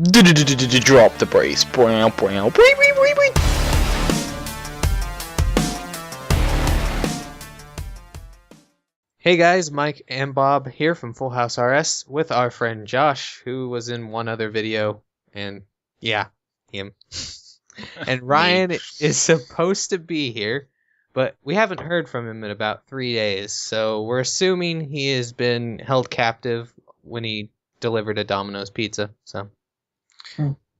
Drop the brace. Hey guys, Mike and Bob here from FullHouseRS with our friend Josh, who was in one other video, and yeah, him. And Ryan is supposed to be here, but we haven't heard from him in about 3 days, so we're assuming he has been held captive when he delivered a Domino's pizza, so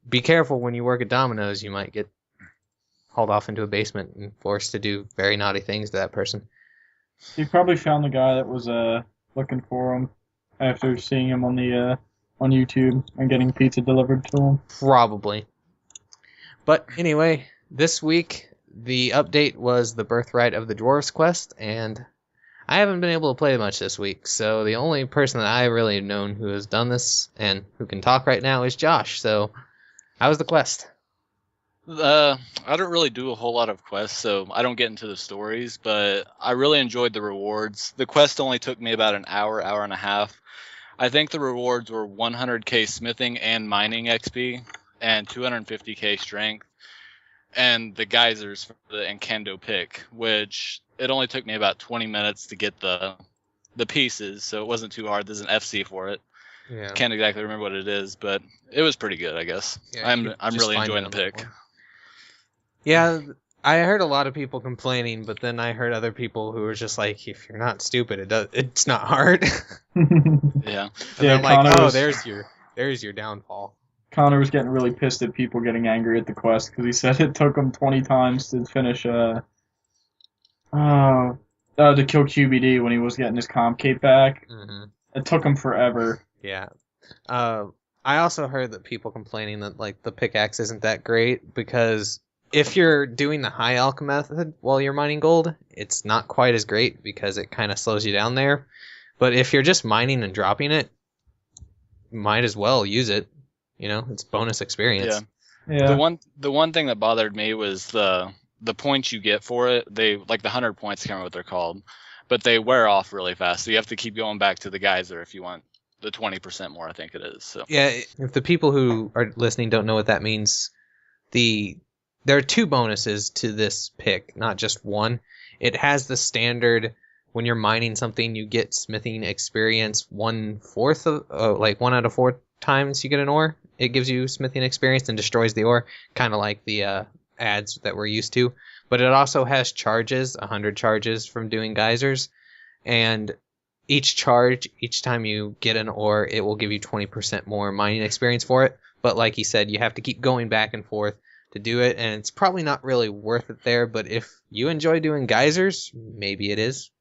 be careful when you work at Domino's, you might get hauled off into a basement and forced to do very naughty things to that person. He probably found the guy that was looking for him after seeing him on the on YouTube and getting pizza delivered to him. Probably. But anyway, this week the update was the Birthright of the Dwarves quest, and I haven't been able to play much this week, so the only person that I really have known who has done this and who can talk right now is Josh. So, how was the quest? I don't really do a whole lot of quests, so I don't get into the stories, but I really enjoyed the rewards. The quest only took me about an hour and a half. I think the rewards were 100k smithing and mining XP, and 250k strength, and the geysers for the Enkendo pick, which it only took me about 20 minutes to get the pieces, so it wasn't too hard. There's an FC for it. Yeah. Can't exactly remember what it is, but it was pretty good, I guess. Yeah, I'm really enjoying the pick. Yeah, I heard a lot of people complaining, but then I heard other people who were just like, if you're not stupid, it's not hard. Yeah. And I'm like, oh, there's your downfall. Connor was getting really pissed at people getting angry at the quest because he said it took him 20 times to finish to kill QBD when he was getting his comp cape back. Mm-hmm. It took him forever. Yeah. I also heard that people complaining that like the pickaxe isn't that great because if you're doing the high alch method while you're mining gold, it's not quite as great because it kind of slows you down there. But if you're just mining and dropping it, might as well use it. You know, it's bonus experience. Yeah. The one thing that bothered me was the points you get for it. They like the 100 points. I can't remember what they're called, but they wear off really fast. So you have to keep going back to the geyser if you want the 20% more. I think it is. So yeah, if the people who are listening don't know what that means, there are two bonuses to this pick, not just one. It has the standard when you're mining something, you get smithing experience 1/4 of, like 1 out of 4 times you get an ore. It gives you smithing experience and destroys the ore, kind of like the ads that we're used to. But it also has charges, 100 charges from doing geysers. And each charge, each time you get an ore, it will give you 20% more mining experience for it. But like he said, you have to keep going back and forth to do it, and it's probably not really worth it there, but if you enjoy doing geysers, maybe it is.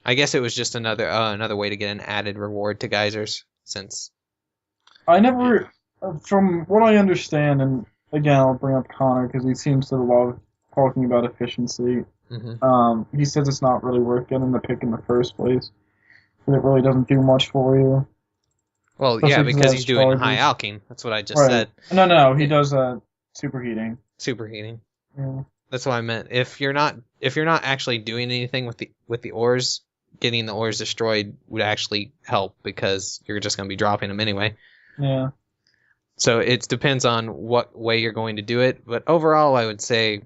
I guess it was just another way to get an added reward to geysers, since I never, from what I understand, and again I'll bring up Connor because he seems to love talking about efficiency. Mm-hmm. He says it's not really worth getting the pick in the first place, because it really doesn't do much for you. Well, yeah, because he's doing high alching. That's what I just said. No, he does superheating. Superheating. Yeah. That's what I meant. If you're not actually doing anything with the ores, getting the ores destroyed would actually help because you're just going to be dropping them anyway. Yeah. So it depends on what way you're going to do it, but overall I would say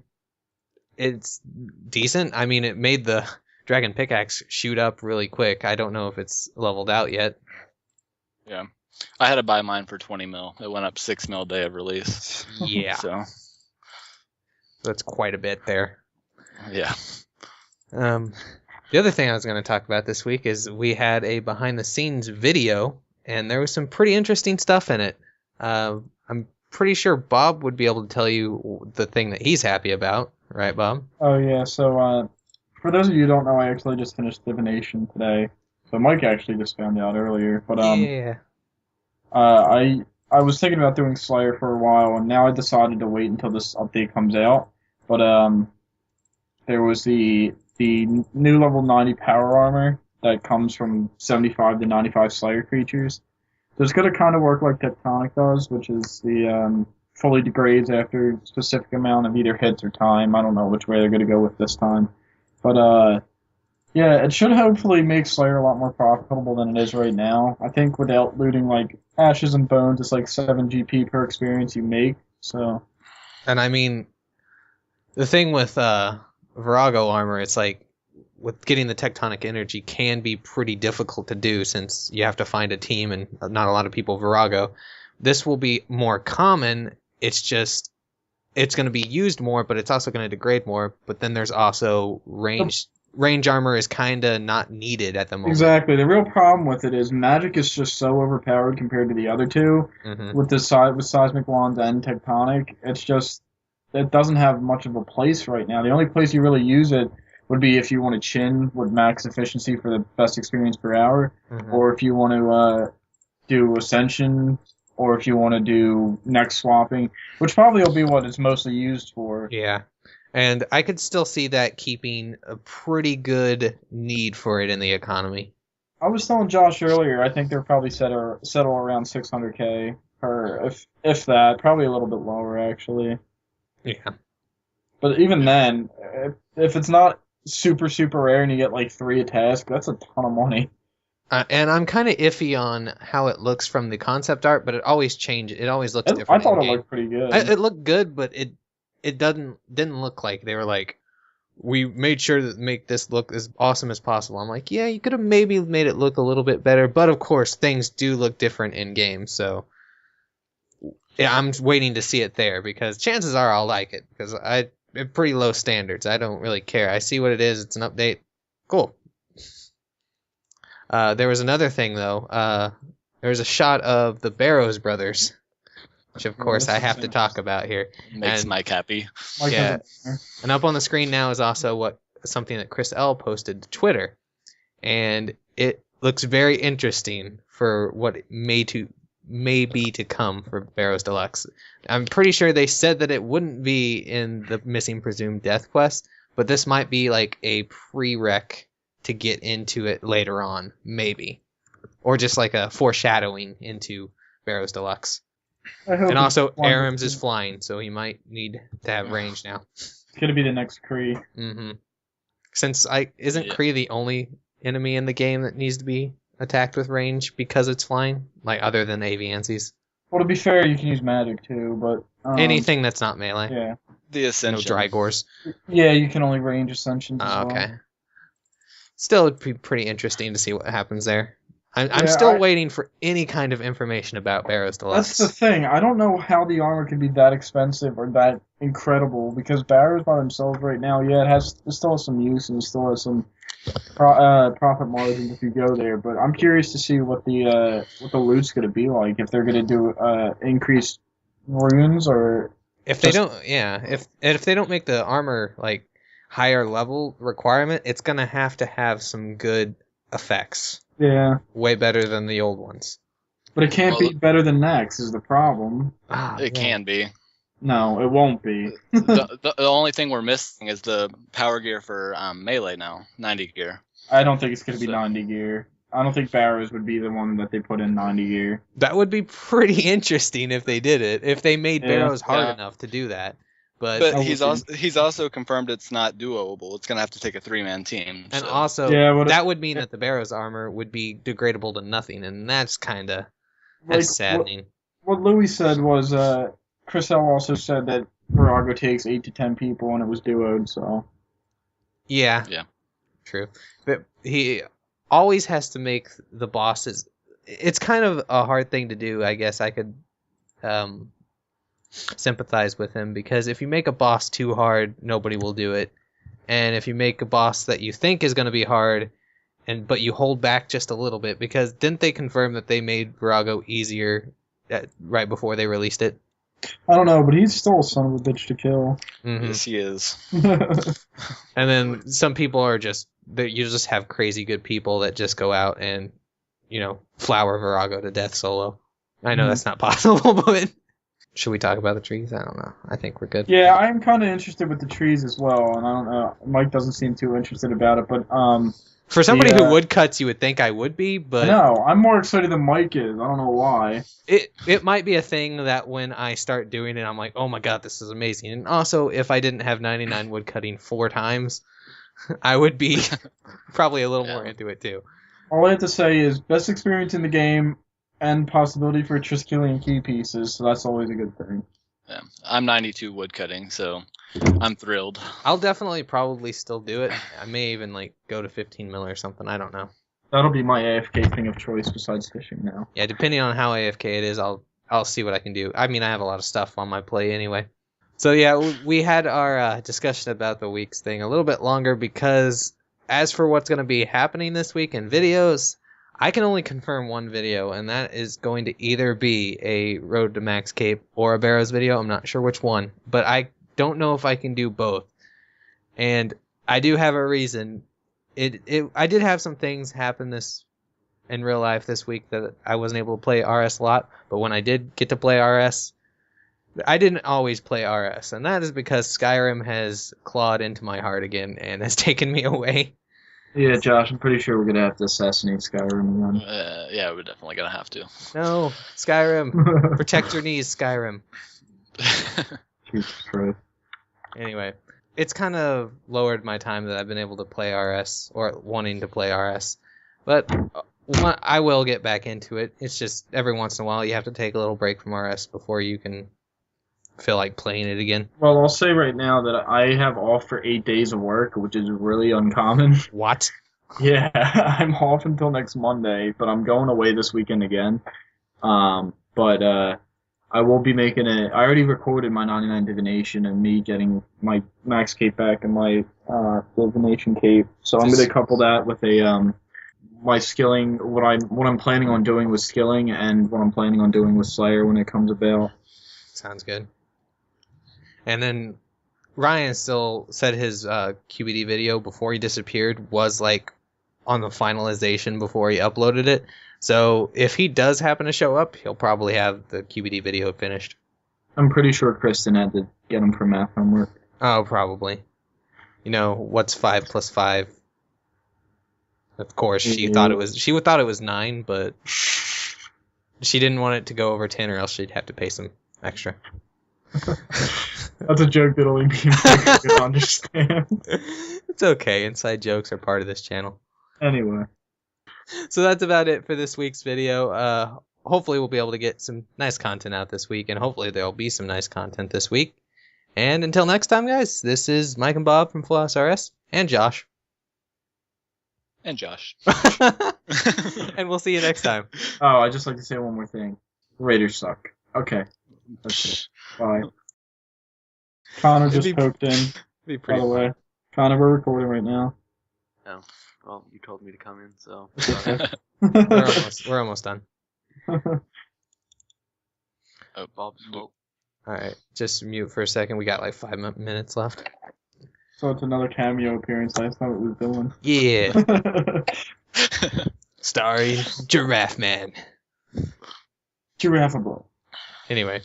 it's decent. I mean, it made the dragon pickaxe shoot up really quick. I don't know if it's leveled out yet. Yeah, I had to buy mine for 20 mil. It went up 6 mil day of release. Yeah. So that's quite a bit there. Yeah. The other thing I was going to talk about this week is we had a behind the scenes video, and there was some pretty interesting stuff in it. I'm pretty sure Bob would be able to tell you the thing that he's happy about, right, Bob? Oh yeah. So for those of you who don't know, I actually just finished divination today. So Mike actually just found out earlier, but yeah. I was thinking about doing Slayer for a while, and now I decided to wait until this update comes out. But there was the new level 90 power armor that comes from 75 to 95 Slayer creatures. So it's gonna kind of work like Tectonic does, which is the fully degrades after a specific amount of either hits or time. I don't know which way they're gonna go with this time, but Yeah, it should hopefully make Slayer a lot more profitable than it is right now. I think without looting like Ashes and Bones, it's like 7 GP per experience you make. So And I mean, the thing with Virago armor, it's like with getting the tectonic energy can be pretty difficult to do since you have to find a team and not a lot of people Virago. This will be more common. It's just it's going to be used more, but it's also going to degrade more. But then there's also range armor is kind of not needed at the moment. exactly, the real problem with it is magic is just so overpowered compared to the other two. With with seismic wand and tectonic. It's just it doesn't have much of a place right now. The only place you really use it would be if you want to chin with max efficiency for the best experience per hour, or if you want to do ascension, or if you want to do neck swapping, which probably will be what it's mostly used for. Yeah. And I could still see that keeping a pretty good need for it in the economy. I was telling Josh earlier, I think they'll probably settle around 600k per, if that, probably a little bit lower actually. Yeah. But even then, if it's not super super rare and you get like 3 a task, that's a ton of money. And I'm kind of iffy on how it looks from the concept art, but it always changes. It always looks I different. thought it looked pretty good. It looked good, but it didn't look like they were like, we made sure to make this look as awesome as possible. I'm like, yeah, you could have maybe made it look a little bit better, but of course things do look different in game, so yeah, I'm waiting to see it there because chances are I'll like it because I have pretty low standards. I don't really care. I see what it is. It's an update. Cool. There was another thing though. There was a shot of the Barrows brothers, which of course I have to talk about here. Makes Mike happy. Yeah, and up on the screen now is also something that Chris L posted to Twitter, and it looks very interesting for what it may be to come for Barrows Deluxe. I'm pretty sure they said that it wouldn't be in the Missing Presumed Death quest, but this might be like a prereq to get into it later on, maybe, or just like a foreshadowing into Barrows Deluxe. And also, Arams is flying, so he might need to have range now. It's gonna be the next Kree. Since isn't Kree the only enemy in the game that needs to be attacked with range because it's flying, like other than Aviansies? Well, to be fair, you can use magic too, but anything that's not melee. Yeah. The Ascension. No Drygors. Yeah, you can only range Ascensions as well. Okay. Still, it'd be pretty interesting to see what happens there. I'm still waiting for any kind of information about Barrows Deluxe. That's the thing. I don't know how the armor can be that expensive or that incredible, because Barrows by themselves right now, yeah, it still has some use and it still has some profit margins if you go there. But I'm curious to see what the loot's going to be like, if they're going to do increased runes or if they don't. Yeah, if they don't make the armor like higher level requirement, it's going to have some good effects. Yeah. Way better than the old ones. But it can't be better than Nex is the problem. It can be. No, it won't be. the only thing we're missing is the power gear for melee now, 90 gear. I don't think it's going to be 90 gear. I don't think Barrows would be the one that they put in 90 gear. That would be pretty interesting if they did it. If they made Barrows hard enough to do that. But he's also confirmed it's not duoable. It's going to have to take a 3-man team. And also, that would mean that the Barrows armor would be degradable to nothing, and that's kind of saddening. What Louis said was, Chris L also said that Virago takes 8 to 10 people, and it was duoed, so... Yeah. True. But he always has to make the bosses... It's kind of a hard thing to do, I guess. I could... sympathize with him, because if you make a boss too hard, nobody will do it, and if you make a boss that you think is going to be hard but you hold back just a little bit, because didn't they confirm that they made Virago easier right before they released it? I don't know, but he's still a son of a bitch to kill. Yes, he is. And then some people are you just have crazy good people that just go out and flower Virago to death solo. I know that's not possible, but should we talk about the trees? I don't know. I think we're good. Yeah, I'm kind of interested with the trees as well, and I don't know. Mike doesn't seem too interested about it, but for somebody who woodcuts, you would think I would be, but no, I'm more excited than Mike is. I don't know why. It might be a thing that when I start doing it, I'm like, oh my god, this is amazing. And also, if I didn't have 99 woodcutting 4 times, I would be probably a little Yeah. more into it too. All I have to say is best experience in the game and possibility for Triskelion key pieces, so that's always a good thing. Yeah. I'm 92 woodcutting, so I'm thrilled. I'll definitely probably still do it. I may even like go to 15 mil or something. I don't know. That'll be my AFK thing of choice besides fishing now. Yeah, depending on how AFK it is, I'll see what I can do. I mean, I have a lot of stuff on my plate anyway. So yeah, we had our discussion about the weeks thing a little bit longer because as for what's going to be happening this week in videos, I can only confirm one video, and that is going to either be a Road to Max Cape or a Barrows video. I'm not sure which one, but I don't know if I can do both. And I do have a reason. I did have some things happen in real life this week that I wasn't able to play RS a lot, but when I did get to play RS, I didn't always play RS, and that is because Skyrim has clawed into my heart again and has taken me away. Yeah, Josh, I'm pretty sure we're gonna have to assassinate Skyrim again. Yeah, we're definitely gonna have to. No, Skyrim. Protect your knees, Skyrim. Jesus Christ. Anyway, it's kind of lowered my time that I've been able to play RS, or wanting to play RS. But I will get back into it. It's just every once in a while you have to take a little break from RS before you can feel like playing it again. Well, I'll say right now that I have off for 8 days of work, which is really uncommon. What? Yeah, I'm off until next Monday, but I'm going away this weekend again. But I will be making I already recorded my 99 divination and me getting my max cape back and my divination cape. So I'm going to couple that with my skilling, what I'm planning on doing with skilling and what I'm planning on doing with Slayer when it comes about. Sounds good. And then Ryan still said his QBD video before he disappeared was like on the finalization before he uploaded it. So if he does happen to show up, he'll probably have the QBD video finished. I'm pretty sure Kristen had to get him for math homework. Oh, probably. You know, what's 5 plus 5? Of course, she thought it was 9, but she didn't want it to go over 10 or else she'd have to pay some extra. That's a joke that only people can understand. It's okay. Inside jokes are part of this channel. Anyway. So that's about it for this week's video. Hopefully we'll be able to get some nice content out this week, and hopefully there'll be some nice content this week. And until next time, guys, this is Mike and Bob from FullHouseRS, and Josh. And Josh. And we'll see you next time. Oh, I'd just like to say one more thing. Raiders suck. Okay. That's it. Bye. Connor just poked in, Be by pretty the way. Connor, we're recording right now. Oh, well, you told me to come in, so. We're almost done. Oh, Bob's fault. All right, just mute for a second. We got like 5 minutes left. So it's another cameo appearance. That's not what we're doing. Yeah, starring Giraffe Man. Giraffable. Anyway,